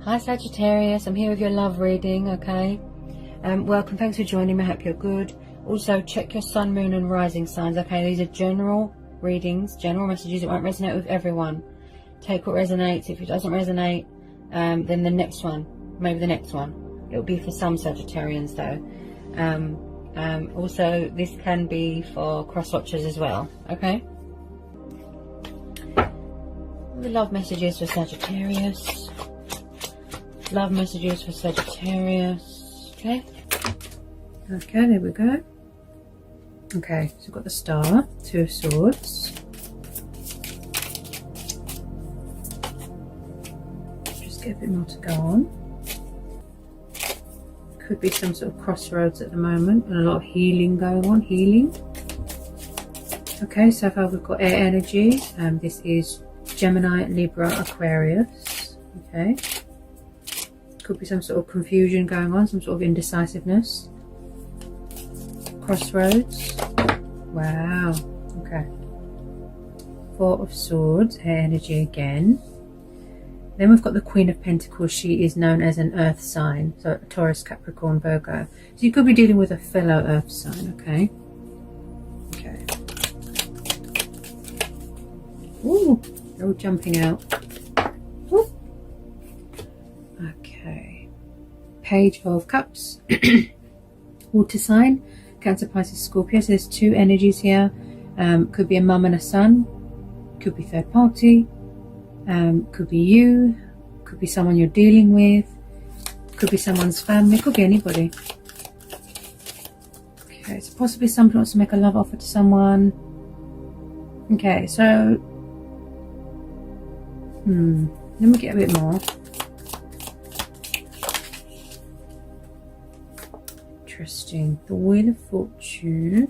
Hi Sagittarius, I'm here with your love reading, okay? Welcome, thanks for joining me, I hope you're good. Also, check your sun, moon and rising signs, okay? These are general readings, general messages. It won't resonate with everyone. Take what resonates. If it doesn't resonate, then the next one, maybe the next one. It'll be for some Sagittarians though. Also, this can be for cross-watchers as well, okay? The love messages for Sagittarius. Love messages for Sagittarius. Okay. Okay, there we go. Okay, so we've got the Star, Two of Swords. Just get a bit more to go on. Could be some sort of crossroads at the moment and a lot of healing going on. Healing. Okay, so far we've got air energy. This is Gemini, Libra, Aquarius. Okay. Could be some sort of confusion going on, some sort of indecisiveness. Crossroads. Wow. Okay. Four of Swords, air energy again. Then we've got the Queen of Pentacles. She is known as an earth sign. So Taurus, Capricorn, Virgo. So you could be dealing with a fellow earth sign, okay? Okay. Ooh, they're all jumping out. Ooh. Okay. Page of Cups. Water sign. Cancer, Pisces, Scorpio. So there's two energies here. Could be a mum and a son. Could be third party. Could be you. Could be someone you're dealing with. Could be someone's family. Could be anybody. Okay, so possibly somebody wants to make a love offer to someone. Okay, so let me get a bit more. Interesting. The Wheel of Fortune.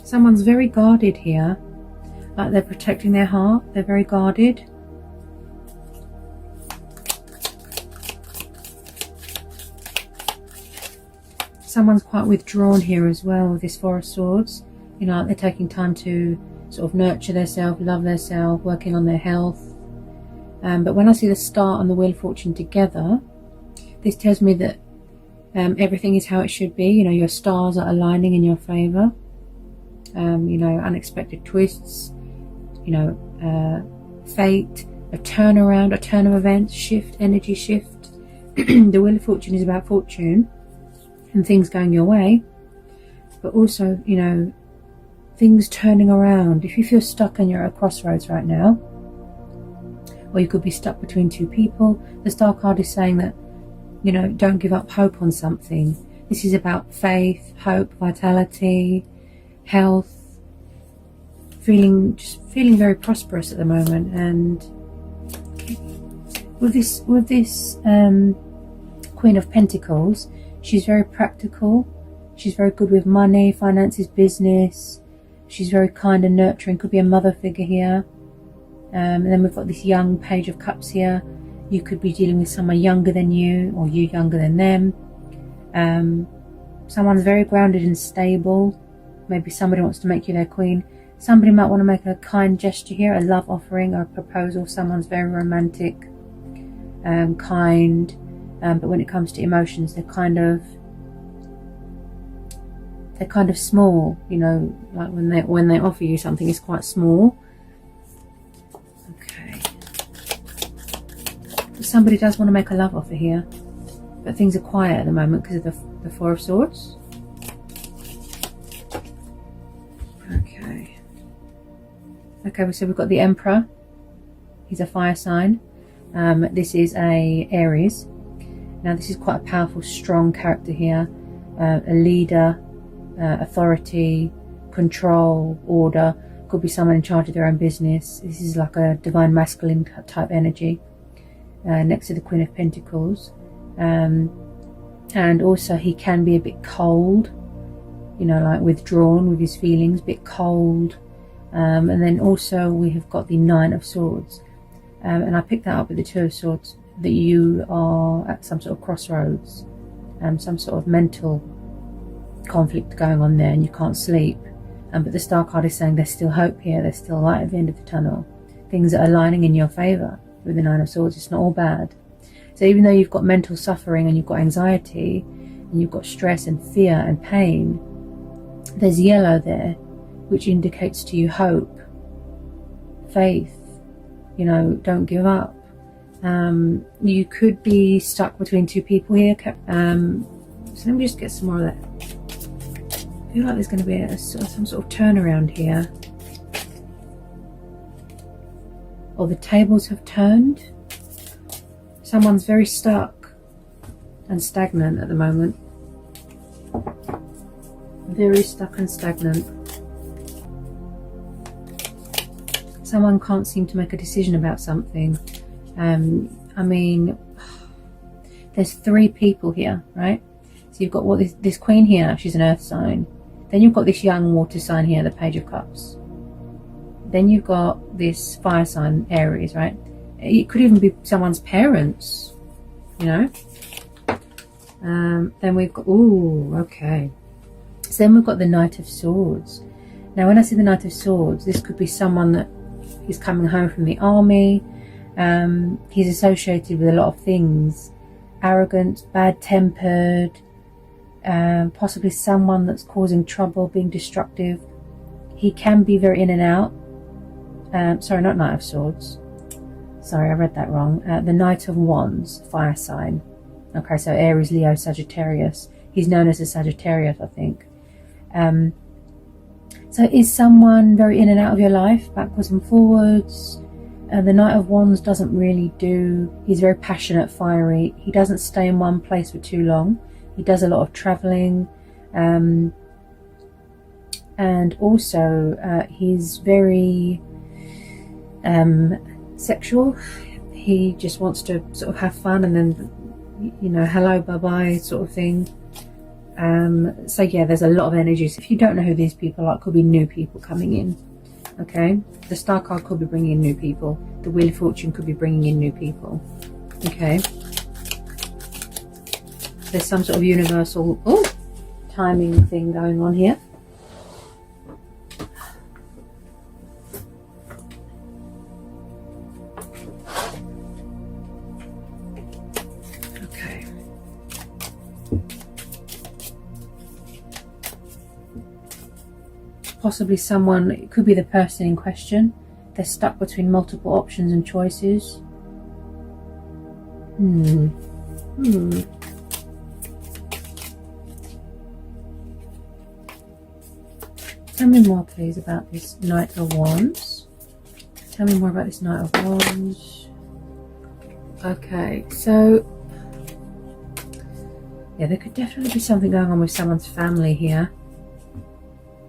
Someone's very guarded here. Like they're protecting their heart. They're very guarded. Someone's quite withdrawn here as well with this Four of Swords. You know, like they're taking time to sort of nurture themselves, love themselves, working on their health. But when I see the Star and the Wheel of Fortune together, this tells me that everything is how it should be. You know, your stars are aligning in your favor. You know, unexpected twists, you know, fate, a turnaround, a turn of events, shift, energy shift. The Wheel of Fortune is about fortune and things going your way, but also, you know, things turning around. If you feel stuck and you're at a crossroads right now, or you could be stuck between two people, the Star card is saying that, you know, don't give up hope on something. This is about faith, hope, vitality, health, just feeling very prosperous at the moment. And with this Queen of Pentacles, she's very practical. She's very good with money, finances, business. She's very kind and nurturing. Could be a mother figure here. And then we've got this young Page of Cups here. You could be dealing with someone younger than you, or you younger than them. Someone's very grounded and stable. Maybe somebody wants to make you their queen. Somebody might want to make a kind gesture here, a love offering or a proposal. Someone's very romantic, kind, but when it comes to emotions, they're kind of small. You know, like when they offer you something, it's quite small. Okay. Somebody does want to make a love offer here, but things are quiet at the moment because of the Four of Swords. Okay, so we've got the Emperor. He's a fire sign. This is a Aries. Now this is quite a powerful, strong character here. A leader, authority, control, order. Could be someone in charge of their own business. This is like a divine masculine type energy. Next to the Queen of Pentacles. And also he can be a bit cold. You know, like withdrawn with his feelings, a bit cold. And then also we have got the Nine of Swords, and I picked that up with the Two of Swords, that you are at some sort of crossroads, some sort of mental conflict going on there and you can't sleep, but the Star card is saying there's still hope here, there's still light at the end of the tunnel, things are aligning in your favor. with the Nine of Swords. It's not all bad. So even though you've got mental suffering and you've got anxiety and you've got stress and fear and pain, there's yellow there, which indicates to you hope, faith, you know, don't give up. You could be stuck between two people here. So let me just get some more of that. I feel like there's going to be some sort of turnaround here. Or the tables have turned. Someone's very stuck and stagnant at the moment. Very stuck and stagnant. Someone can't seem to make a decision about something. I mean, there's three people here, right? So you've got this queen here, she's an earth sign. Then you've got this young water sign here, the Page of Cups. Then you've got this fire sign, Aries, right? It could even be someone's parents, you know? Then we've got, ooh, okay. So then we've got the Knight of Swords. Now when I see the Knight of Swords, this could be someone that is coming home from the army. He's associated with a lot of things. Arrogant, bad-tempered, possibly someone that's causing trouble, being destructive. He can be very in and out. Sorry, not Knight of Swords. Sorry, I read that wrong. The Knight of Wands, fire sign. Okay, so Aries, Leo, Sagittarius. He's known as a Sagittarius, I think. So is someone very in and out of your life, backwards and forwards? The Knight of Wands doesn't really do... He's very passionate, fiery. He doesn't stay in one place for too long. He does a lot of travelling. And also, he's very sexual. He just wants to sort of have fun and then, you know, hello, bye-bye sort of thing. So yeah, there's a lot of energies. If you don't know who these people are, it could be new people coming in. Okay, the Star card could be bringing in new people. The Wheel of Fortune could be bringing in new people. Okay, there's some sort of universal timing thing going on here. Okay. Possibly someone, it could be the person in question. They're stuck between multiple options and choices. Tell me more, please, about this Knight of Wands. Tell me more about this Knight of Wands. Okay, so yeah, there could definitely be something going on with someone's family here.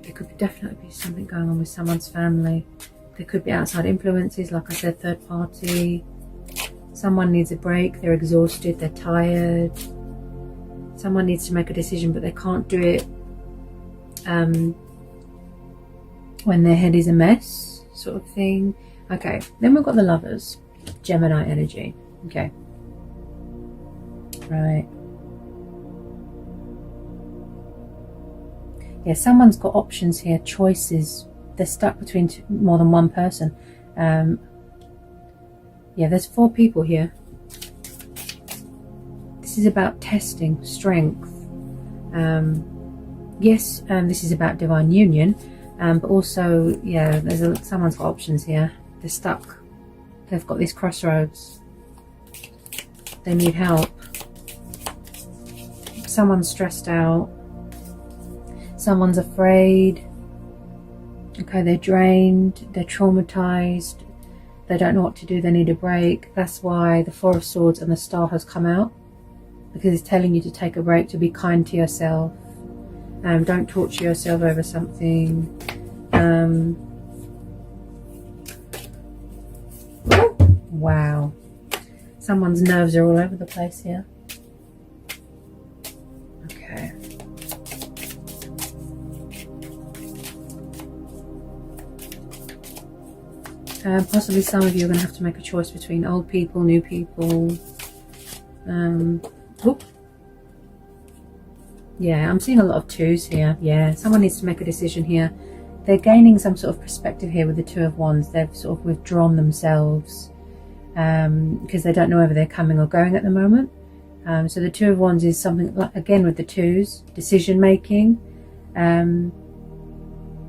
There could definitely be something going on with someone's family. There could be outside influences, like I said, third party. Someone needs a break, they're exhausted, they're tired. Someone needs to make a decision, but they can't do it when their head is a mess, sort of thing. Okay, then we've got the Lovers, Gemini energy. Okay, right. Yeah, someone's got options here, choices. They're stuck between more than one person. Yeah, there's 4 people here. This is about testing strength. Yes, this is about divine union, but also, yeah, someone's got options here. They're stuck. They've got these crossroads. They need help. Someone's stressed out. Someone's afraid. Okay, they're drained, they're traumatized, they don't know what to do, they need a break. That's why the Four of Swords and the Star has come out, because it's telling you to take a break, to be kind to yourself. Don't torture yourself over something. Wow, someone's nerves are all over the place here. Okay. Possibly some of you are going to have to make a choice between old people, new people. Yeah, I'm seeing a lot of 2s here. Yeah, someone needs to make a decision here. They're gaining some sort of perspective here with the Two of Wands. They've sort of withdrawn themselves. because they don't know whether they're coming or going at the moment. So the Two of Wands is something like, again with the twos, decision making.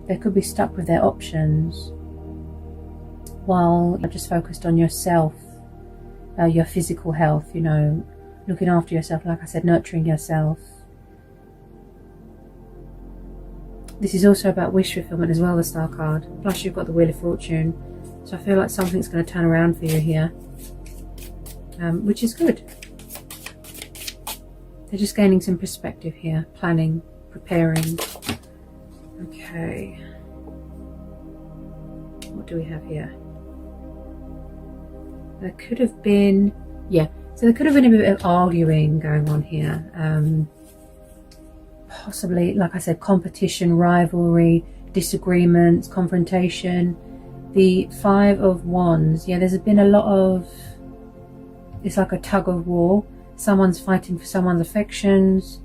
They could be stuck with their options while you're just focused on yourself, your physical health, you know, looking after yourself, like I said, nurturing yourself. This is also about wish fulfillment as well, the Star card. Plus you've got the Wheel of Fortune. So I feel like something's going to turn around for you here, which is good. They're just gaining some perspective here, planning, preparing. Okay. What do we have here? There could have been, yeah, so there could have been a bit of arguing going on here. Possibly, like I said, competition, rivalry, disagreements, confrontation. The Five of Wands, yeah, there's been a lot of, it's like a tug of war. Someone's fighting for someone's affections.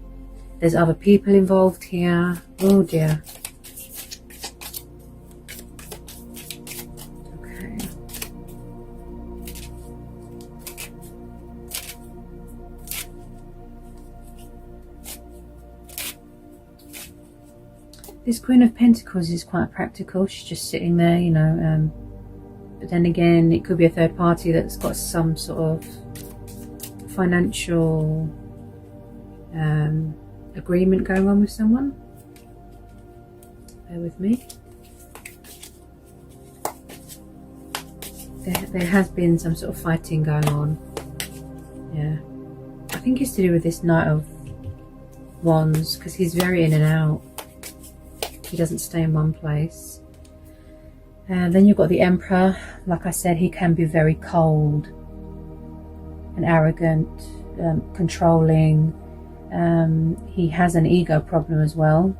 There's other people involved here. Oh dear. Okay. This Queen of Pentacles is quite practical. She's just sitting there, you know. But then again, it could be a third party that's got some sort of financial agreement going on with someone. Bear with me. There has been some sort of fighting going on. Yeah, I think it's to do with this Knight of Wands, because he's very in and out. He doesn't stay in one place. And then you've got the Emperor. Like I said, he can be very cold and arrogant, controlling. He has an ego problem as well.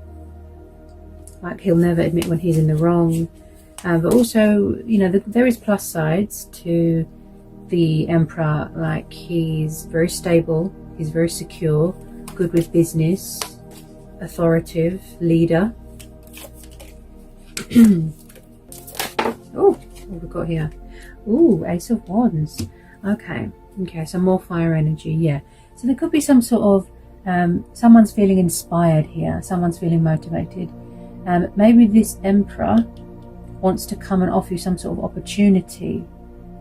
Like, he'll never admit when he's in the wrong. But also, you know, there is plus sides to the Emperor. Like, he's very stable, he's very secure, good with business, authoritative, leader. Oh, what have we got here? Ooh, Ace of Wands. Okay, so more fire energy, yeah. So there could be some sort of, someone's feeling inspired here, someone's feeling motivated. Maybe this Emperor wants to come and offer you some sort of opportunity,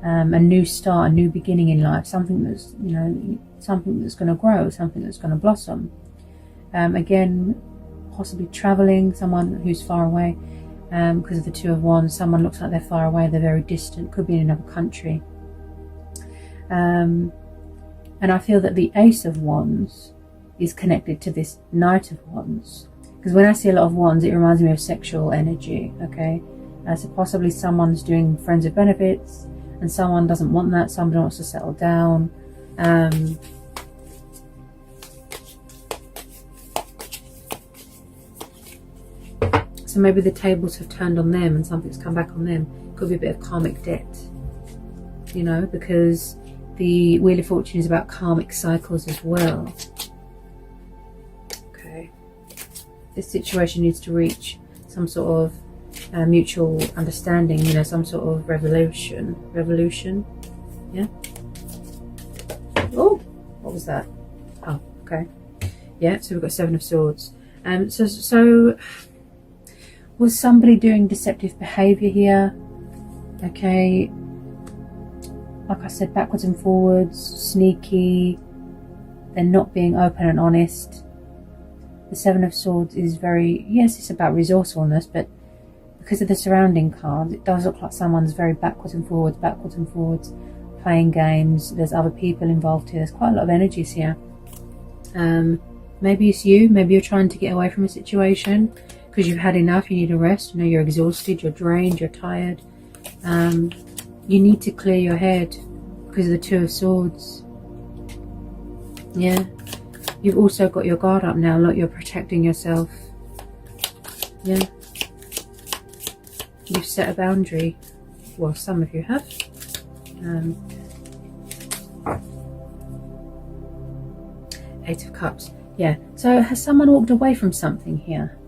a new start, a new beginning in life, something that's, you know, something that's going to grow, something that's going to blossom. Again, possibly traveling, someone who's far away, because of the Two of Wands. Someone looks like they're far away, they're very distant, could be in another country. And I feel that the Ace of Wands is connected to this Knight of Wands, because when I see a lot of wands, it reminds me of sexual energy. Okay, so possibly someone's doing friends with benefits and someone doesn't want that, somebody wants to settle down. So maybe the tables have turned on them and something's come back on them. Could be a bit of karmic debt, you know, because the Wheel of Fortune is about karmic cycles as well. Okay, this situation needs to reach some sort of mutual understanding, you know, some sort of revolution, yeah. Oh, what was that? Oh, okay, yeah. So we've got Seven of Swords. So was somebody doing deceptive behavior here? Okay, like I said, backwards and forwards, sneaky. They're not being open and honest. The Seven of Swords is very, yes, it's about resourcefulness, but because of the surrounding cards, it does look like someone's very backwards and forwards, playing games. There's other people involved here. There's quite a lot of energies here. Maybe it's you. Maybe you're trying to get away from a situation because you've had enough. You need a rest. You know, you're exhausted, you're drained, you're tired. You need to clear your head because of the Two of Swords. Yeah. You've also got your guard up now, like you're protecting yourself. Yeah. You've set a boundary. Well, some of you have. Eight of Cups. Yeah. So has someone walked away from something here?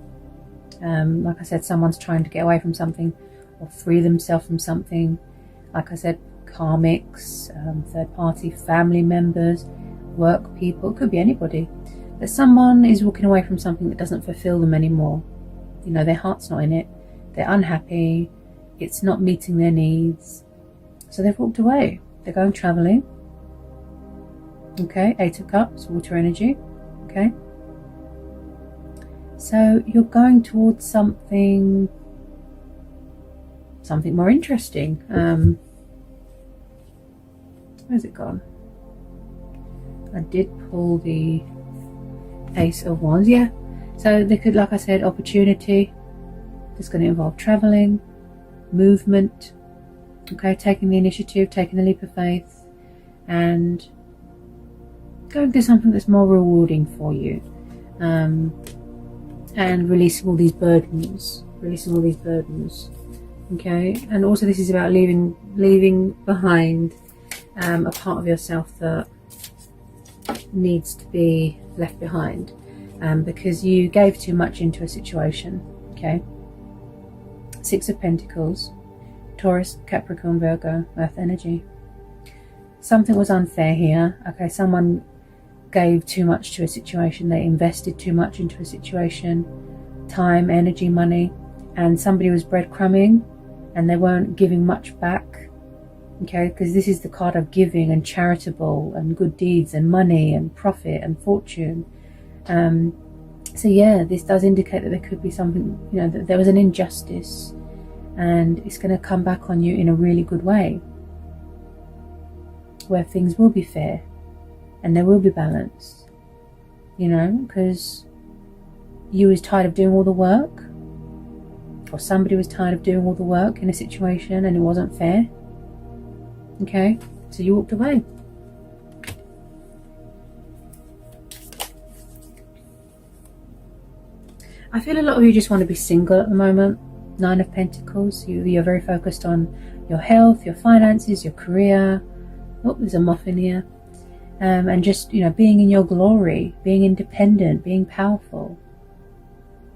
Like I said, someone's trying to get away from something or free themselves from something. Like I said, karmics, third party family members, work people, it could be anybody. That someone is walking away from something that doesn't fulfill them anymore. You know, their heart's not in it, they're unhappy, it's not meeting their needs, so they've walked away. They're going traveling. Okay, 8 of Cups, water energy. Okay, so you're going towards something more interesting. Where's it gone? I did pull the Ace of Wands. Yeah, so they could, like I said, opportunity. It's going to involve traveling, movement. Okay, taking the initiative, taking the leap of faith, and going to something that's more rewarding for you, and releasing all these burdens. Okay, and also this is about leaving behind a part of yourself that needs to be left behind, because you gave too much into a situation. Okay, 6 of Pentacles, Taurus, Capricorn, Virgo, Earth energy. Something was unfair here. Okay, someone gave too much to a situation, they invested too much into a situation, time, energy, money, and somebody was breadcrumbing and they weren't giving much back. Okay, because this is the card of giving and charitable and good deeds and money and profit and fortune. So yeah, this does indicate that there could be something, you know, that there was an injustice, and it's going to come back on you in a really good way, where things will be fair and there will be balance, you know, because you was tired of doing all the work, or somebody was tired of doing all the work in a situation and it wasn't fair. Okay, so you walked away. I feel a lot of you just want to be single at the moment. 9 of Pentacles. You're very focused on your health, your finances, your career. Oh, there's a muffin here. And just, you know, being in your glory, being independent, being powerful.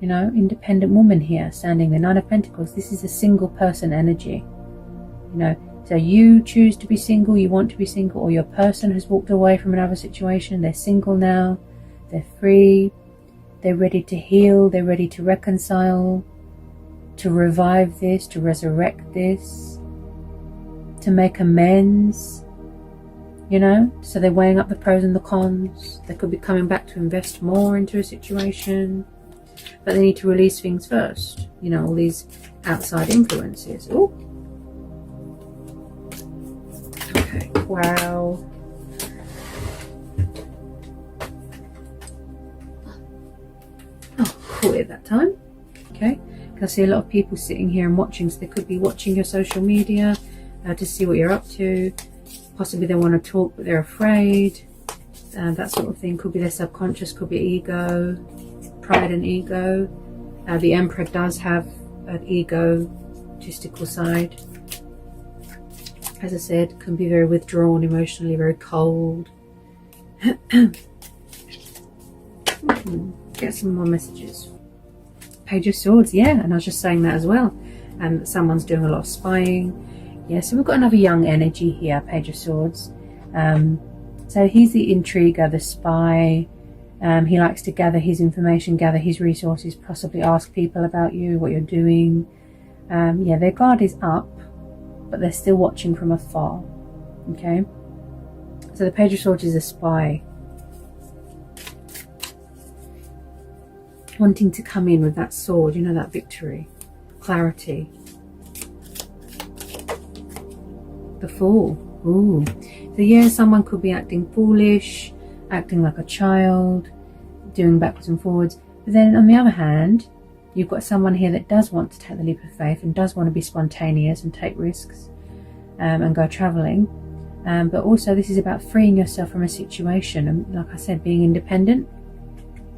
You know, independent woman here, standing there. 9 of Pentacles. This is a single person energy. You know, so you choose to be single, you want to be single, or your person has walked away from another situation. They're single now. They're free. They're ready to heal. They're ready to reconcile, to revive this, to resurrect this, to make amends, you know. So they're weighing up the pros and the cons. They could be coming back to invest more into a situation, but they need to release things first, you know, all these outside influences. Oh, okay, wow. Oh, caught it that time. Okay, I see a lot of people sitting here and watching, so they could be watching your social media to see what you're up to. Possibly they want to talk but they're afraid, that sort of thing. Could be their subconscious, could be ego, pride and ego. The Emperor does have an egotistical side. As I said, can be very withdrawn emotionally, very cold. Get some more messages. Page of Swords, yeah, and I was just saying that as well. Someone's doing a lot of spying. Yeah, so we've got another young energy here, Page of Swords. So he's the intriguer, the spy. He likes to gather his information, gather his resources, possibly ask people about you, what you're doing. Yeah, their guard is up, but they're still watching from afar. Okay, so the Page of Swords is a spy, wanting to come in with that sword, you know, that victory, clarity. The Fool. Ooh. So yeah, someone could be acting foolish, acting like a child, doing backwards and forwards. But then on the other hand, you've got someone here that does want to take the leap of faith and does want to be spontaneous and take risks, and go traveling. But also this is about freeing yourself from a situation, and like I said, being independent,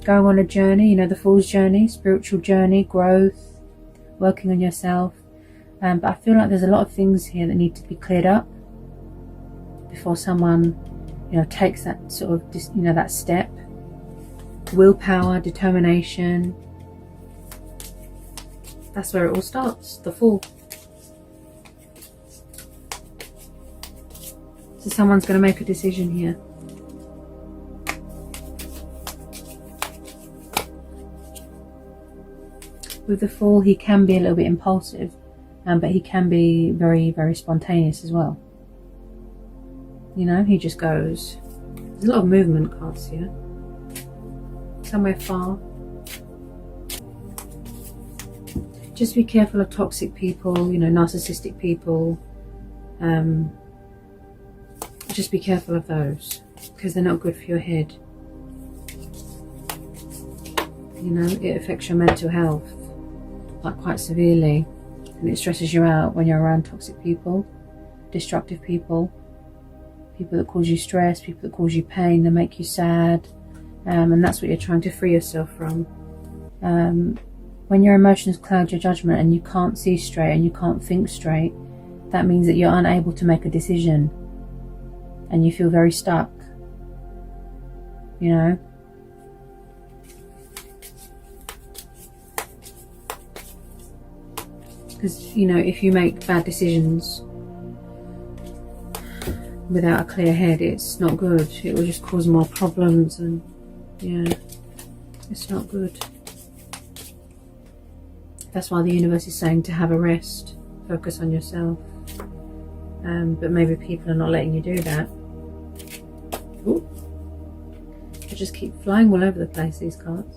going on a journey, you know, the Fool's journey, spiritual journey, growth, working on yourself. But I feel like there's a lot of things here that need to be cleared up before someone, you know, takes that sort of, you know, that step. Willpower, determination. That's where it all starts, the Fool. So someone's going to make a decision here. With the Fool, he can be a little bit impulsive, but he can be very, very spontaneous as well. You know, he just goes. There's a lot of movement cards here. Somewhere far. Just be careful of toxic people, you know, narcissistic people. Just be careful of those, because they're not good for your head. You know, it affects your mental health, like quite severely, and it stresses you out when you're around toxic people, destructive people, people that cause you stress, people that cause you pain, that make you sad, and that's what you're trying to free yourself from. When your emotions cloud your judgment and you can't see straight and you can't think straight, that means that you're unable to make a decision and you feel very stuck, you know. Because, you know, if you make bad decisions without a clear head, it's not good. It will just cause more problems, and yeah, it's not good. That's why the universe is saying to have a rest, focus on yourself. But maybe people are not letting you do that. Ooh. They just keep flying all over the place, these cards.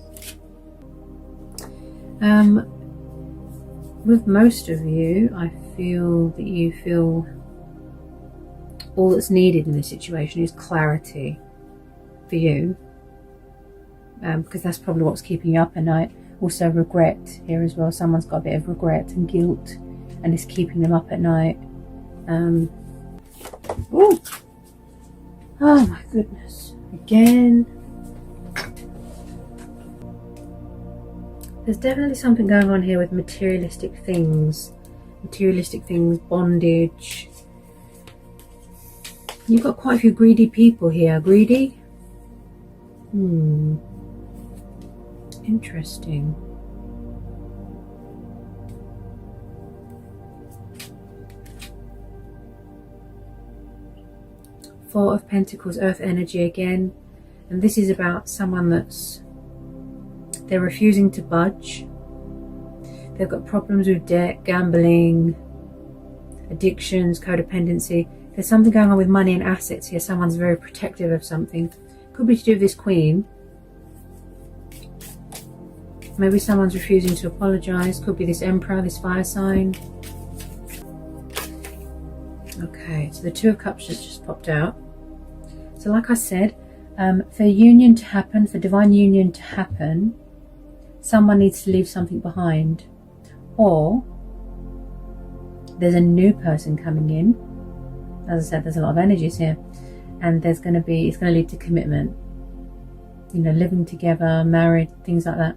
With most of you, I feel that you feel all that's needed in this situation is clarity for you, because that's probably what's keeping you up at night. Also regret here as well. Someone's got a bit of regret and guilt, and it's keeping them up at night. Ooh. Oh my goodness. Again. There's definitely something going on here with materialistic things. Bondage. You've got quite a few greedy people here. Greedy? Interesting. Four of Pentacles, Earth energy again. And this is about someone they're refusing to budge. They've got problems with debt, gambling, addictions, codependency. There's something going on with money and assets here. Someone's very protective of something. Could be to do with this Queen. Maybe someone's refusing to apologize. Could be this Emperor, this fire sign. Okay, so the Two of Cups just popped out. So like I said, for union to happen, for divine union to happen, someone needs to leave something behind, or there's a new person coming in. As I said, there's a lot of energies here, and it's going to lead to commitment, you know, living together, married, things like that,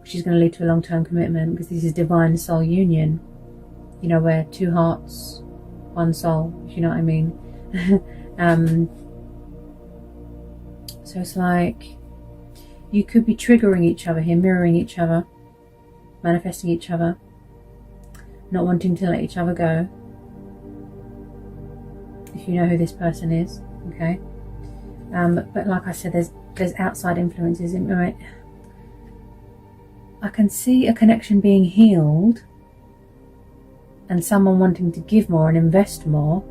which is going to lead to a long-term commitment, because this is divine soul union, you know, where two hearts, one soul, if you know what I mean. So it's like you could be triggering each other here, mirroring each other, manifesting each other, not wanting to let each other go, if you know who this person is, okay? But like I said, there's outside influences, right? I can see a connection being healed and someone wanting to give more and invest more,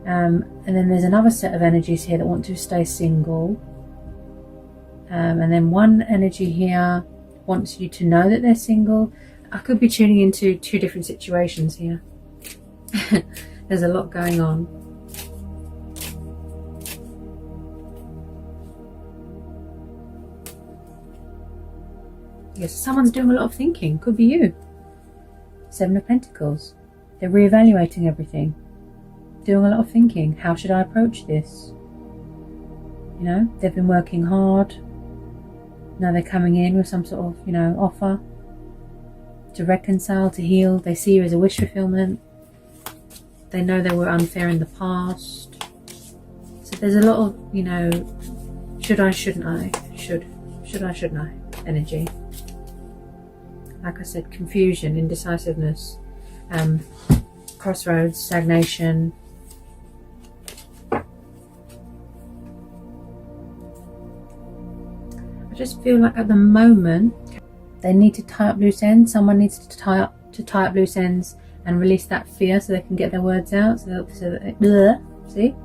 and then there's another set of energies here that want to stay single. And then one energy here wants you to know that they're single. I could be tuning into two different situations here. There's a lot going on. Yes, someone's doing a lot of thinking. Could be you. Seven of Pentacles. They're reevaluating everything. Doing a lot of thinking. How should I approach this? You know, they've been working hard. Now they're coming in with some sort of, you know, offer to reconcile, to heal. They see you as a wish fulfillment. They know they were unfair in the past. So there's a lot of, you know, should I, shouldn't I? Should I, shouldn't I? Energy. Like I said, confusion, indecisiveness, crossroads, stagnation. I just feel like at the moment they need to tie up loose ends. Someone needs to tie up loose ends and release that fear so they can get their words out. See,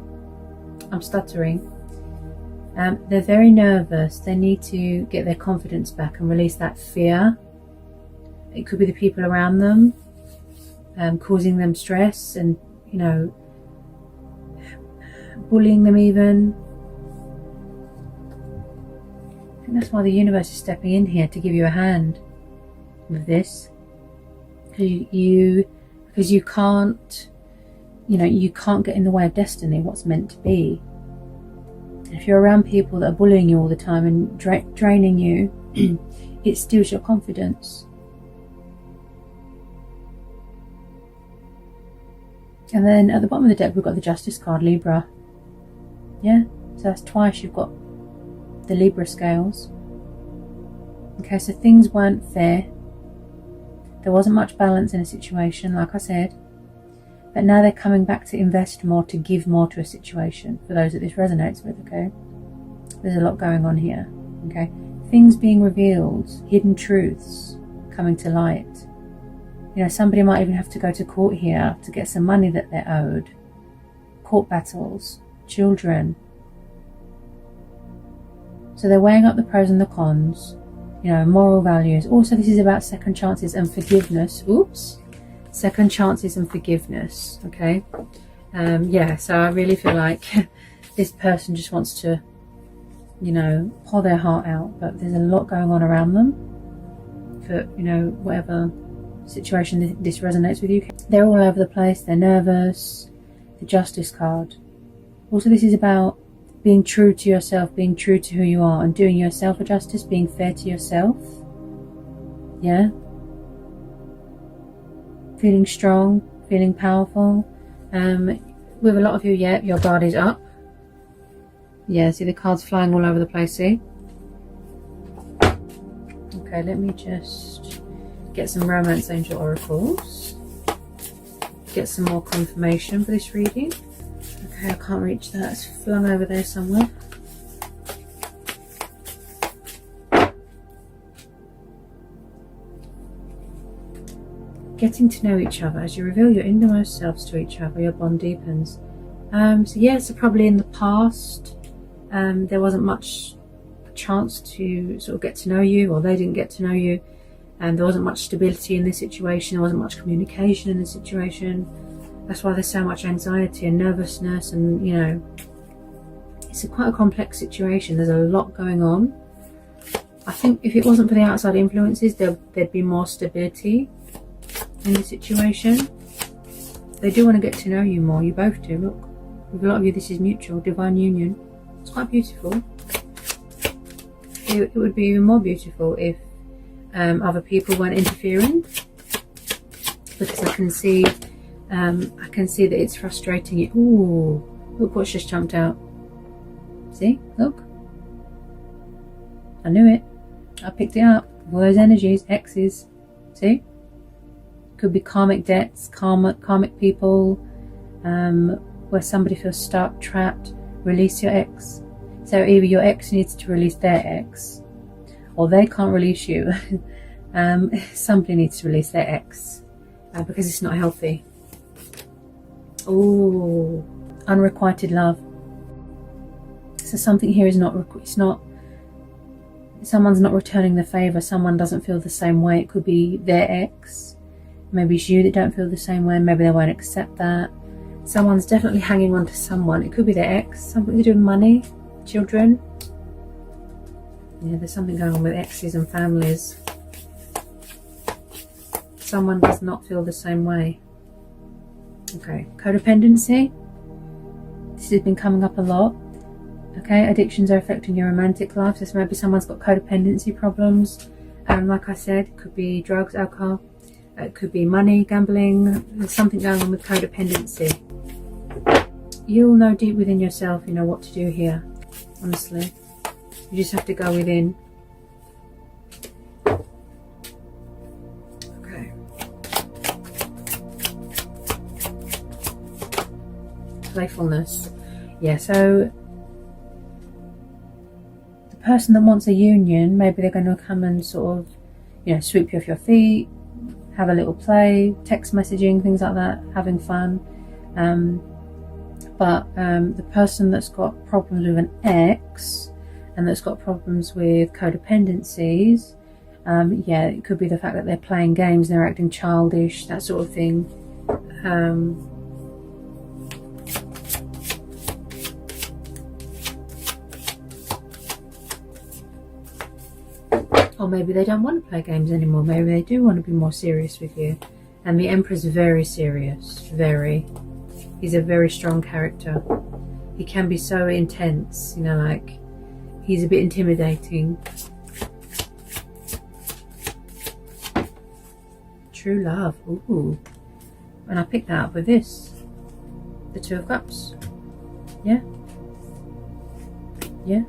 I'm stuttering. They're very nervous. They need to get their confidence back and release that fear. It could be the people around them causing them stress and, you know, bullying them even. I think that's why the universe is stepping in here to give you a hand with this. Because you can't, you know, you can't get in the way of destiny, what's meant to be. If you're around people that are bullying you all the time and draining you, it steals your confidence. And then at the bottom of the deck, we've got the Justice card, Libra. Yeah, so that's twice you've got the Libra scales. Okay, so things weren't fair. There wasn't much balance in a situation, like I said. But now they're coming back to invest more, to give more to a situation, for those that this resonates with, okay? There's a lot going on here, okay? Things being revealed, hidden truths coming to light. You know, somebody might even have to go to court here to get some money that they're owed. Court battles, children. So they're weighing up the pros and the cons, you know, moral values. Also, this is about second chances and forgiveness. Oops. Second chances and forgiveness, okay? Yeah, so I really feel like this person just wants to, you know, pour their heart out, but there's a lot going on around them for, you know, whatever situation this resonates with you. They're all over the place, they're nervous. The Justice card. Also, this is about being true to yourself, being true to who you are, and doing yourself a justice, being fair to yourself. Yeah? Feeling strong, feeling powerful. With a lot of you, yeah, your guard is up. Yeah, see the cards flying all over the place, see? Okay, let me just get some Romance Angel Oracles. Get some more confirmation for this reading. Okay, I can't reach that. It's flung over there somewhere. Getting to know each other. As you reveal your innermost selves to each other, your bond deepens. So yeah, so probably in the past there wasn't much chance to sort of get to know you, or they didn't get to know you, and there wasn't much stability in this situation, there wasn't much communication in this situation. That's why there's so much anxiety and nervousness, and you know, it's quite a complex situation. There's a lot going on. I think if it wasn't for the outside influences, there'd be more stability in the situation. They do want to get to know you more. You both do. Look, with a lot of you, this is mutual, divine union. It's quite beautiful. It would be even more beautiful if other people weren't interfering, because I can see that it's frustrating you. Ooh, look what's just jumped out. See, look. I knew it. I picked it up. All those energies, exes. See? Could be karmic debts, karmic people, where somebody feels stuck, trapped. Release your ex. So either your ex needs to release their ex, or they can't release you. Somebody needs to release their ex because it's not healthy. Oh, unrequited love. So something here is someone's not returning the favor. Someone doesn't feel the same way. It could be their ex. Maybe it's you that don't feel the same way. Maybe they won't accept that. Someone's definitely hanging on to someone. It could be their ex. Something to do with money, children. Yeah, there's something going on with exes and families. Someone does not feel the same way. Okay, codependency. This has been coming up a lot. Okay, addictions are affecting your romantic life. So maybe someone's got codependency problems. Like I said, it could be drugs, alcohol. It could be money, gambling. There's something going on with codependency. You'll know deep within yourself, you know what to do here. Honestly, you just have to go within. Okay. Playfulness. Yeah, so the person that wants a union, maybe they're going to come and sort of, you know, sweep you off your feet, have a little play, text messaging, things like that, having fun. But the person that's got problems with an ex and that's got problems with codependencies, yeah, it could be the fact that they're playing games, they're acting childish, that sort of thing. Or maybe they don't want to play games anymore. Maybe they do want to be more serious with you. And the Emperor's very serious, very. He's a very strong character. He can be so intense, you know, like, he's a bit intimidating. True love, ooh. And I picked that up with this. The Two of Cups. Yeah. Yeah.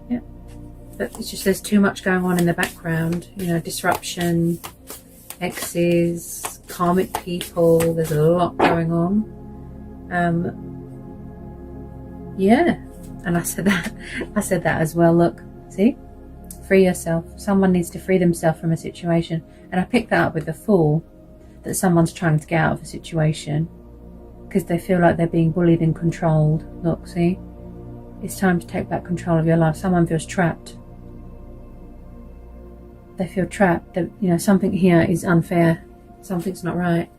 Yeah. But it's just, there's too much going on in the background. You know, disruption, exes, karmic people. There's a lot going on. Yeah. And I said that as well. Look, see? Free yourself. Someone needs to free themselves from a situation. And I picked that up with the Fool, that someone's trying to get out of a situation because they feel like they're being bullied and controlled. Look, see? It's time to take back control of your life. Someone feels trapped. They feel trapped. That, you know, something here is unfair. Something's not right.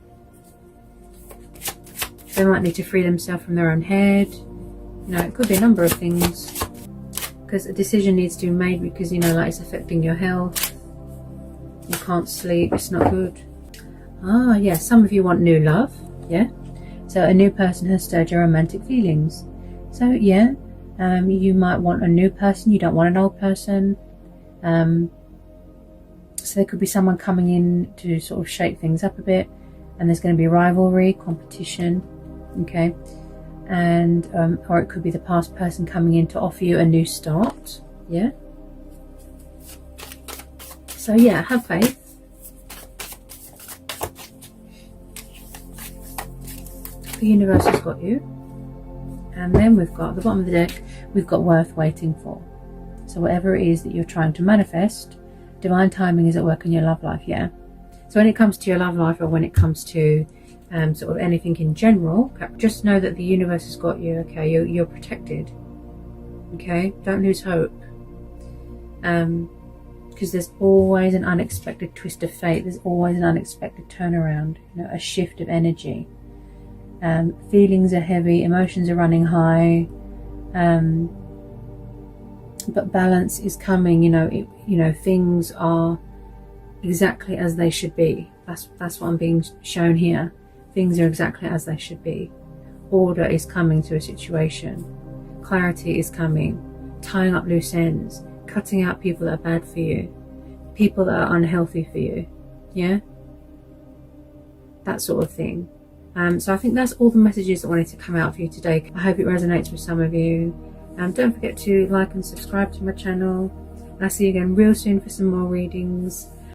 They might need to free themselves from their own head. You know, it could be a number of things. Because a decision needs to be made because, you know, like, it's affecting your health. You can't sleep. It's not good. Ah, yeah. Some of you want new love. Yeah. So a new person has stirred your romantic feelings. So, yeah. You might want a new person. You don't want an old person. So there could be someone coming in to sort of shake things up a bit. And there's going to be rivalry, competition. Okay. And or it could be the past person coming in to offer you a new start. Yeah. So yeah, have faith. The universe has got you. And then we've got, at the bottom of the deck, we've got worth waiting for. So whatever it is that you're trying to manifest, divine timing is at work in your love life. Yeah. So when it comes to your love life, or when it comes to sort of anything in general, just know that the universe has got you. Okay, you're protected. Okay, don't lose hope, because there's always an unexpected twist of fate. There's always an unexpected turnaround, you know, a shift of energy. Feelings are heavy, emotions are running high, but balance is coming. You know, things are exactly as they should be. That's what I'm being shown here. Things are exactly as they should be. Order is coming to a situation. Clarity is coming. Tying up loose ends. Cutting out people that are bad for you. People that are unhealthy for you. Yeah? That sort of thing. So I think that's all the messages that wanted to come out for you today. I hope it resonates with some of you. Don't forget to like and subscribe to my channel. And I'll see you again real soon for some more readings.